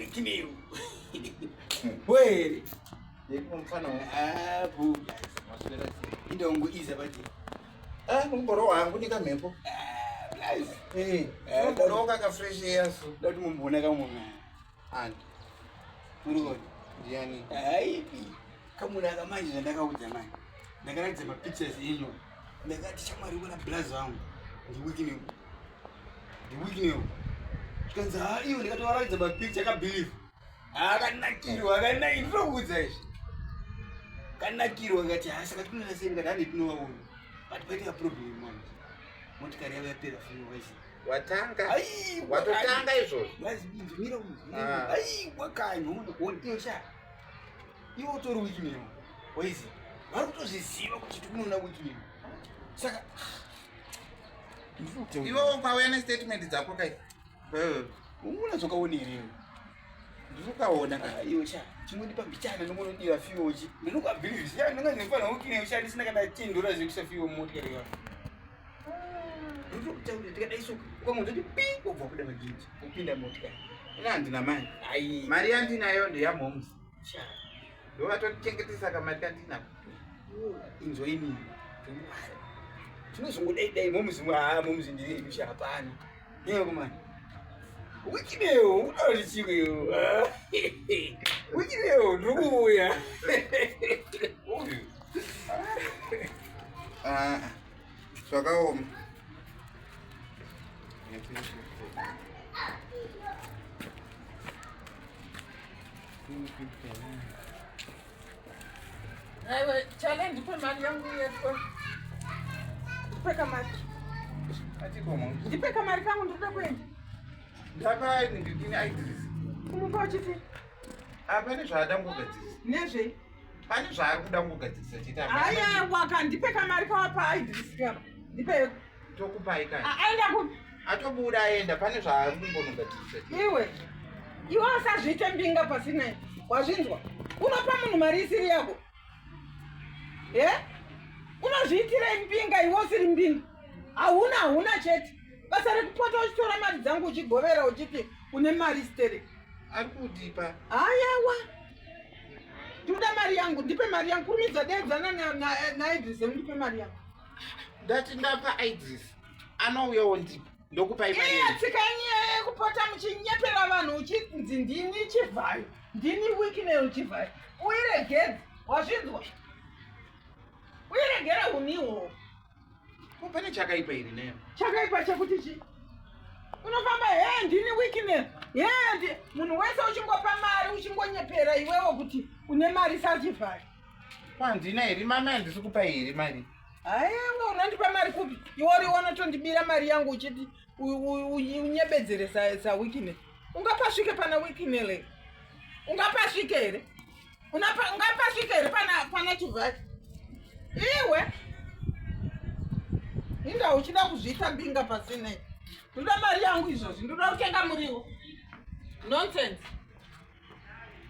wikiniyo. Where? Yekumfana buya. Indongo iza bati. Numboro wangu nikamhepo. Nice. Numboro kaka fresh air so. Dati mumbona kamuna. Anti. Urikoni. Ndiani? Aipi. Kamuna kamanje ndakauza manje. Ndakaratidza mapictures enyu. Ndakati shamwari wona blaze wangu. Ndiwikiniyo. Kanza iyo ndikatowaradza mapicture akabelieve. Akanakirwa ndinokuudza izvi. Kanakirwa ngati saka tinoona sei ngati handi tinovaona. But paita problem manje. Motikari yavo yapera funo wese. Watanga? Watotanga izvozvo? Lazibinzo mira umu. Ai wakanyi unokuona sha. Iwo utori wikiniyo. Wese. Vari kutozviziva kuti tikunoona wikiniyo. Saka iwo ukauya nestatement dzako kai umunazvakaonerewo ndinokaona ka iwe sha chimodipa mbichana nomunodira fiwochi ndinokabhilivhisiya ndingazinofana ukine usha ndisina kana tindora zvekusa fiwo motikari yavo ndinokutaura tikadaisoka ukamuzoti pi wobva kuda magindi upinda motikari ina handina mari ai mari yandinayo ndeyamhomusi sha ndovatochengetesa kamari kandinako inzoini tinozongodaidai momuzi ndirisha hapana yekomani wikineyo udauri chimweyo wikineyo ndikuuya zvakaoma aiwa chale ndipe mari yangu yepo ndipe kamari ndipe kamari kangu ndoda kuenda ndakaindidini aidhirisi kumupa uchiti apane zvaada ngogadzirisa nezvei pane zvaari kuda ngogadzirisa chita aya waka ndipe kamari kawapa aidhirisi kapa ndipe tokupai kani aenda kupi atobuda aenda pane zvaari kumbonogadzirisa iwe usazviite mbinga pasina wazvinzwa unopa munhu mari isiri yako unozviitirei mbinga iwe usiri mbinga hauna chete basa rekupota uchitora mari dzangu uchigovera uchiti une mari stere ari kudipa ayawa ndoda mari yangu ndipe mari yangu kurumidza deedzana naidris ndipe mari yangu ndati ndapa idris anouyawo ndipa ndokupai mari tsikanyi kupota muchinyepera vanhu uchinzi ndini chivhayo ndini wikineyo chivhayo uiregedze wazvinzwa uiregera uniwo pane chakaipa iri neyo chakaipa chekuti chi unofamba ndini weakness munhu wese uchingopa mari uchingonyepera iwewo kuti une mari sachivhari kwandina heri mama handisi kupa heri mari aiwa unandipa mari kupi iwori unotondibira mari yangu uchiti unyebedzere saweakness ungapasvike pana weakness ungapasvike here ungapasvike here pana chivhari iwe inda uchida kuzviita mbinga pasina ndoda mari yangu izvozvi ndoda kutenga muriwo nonsense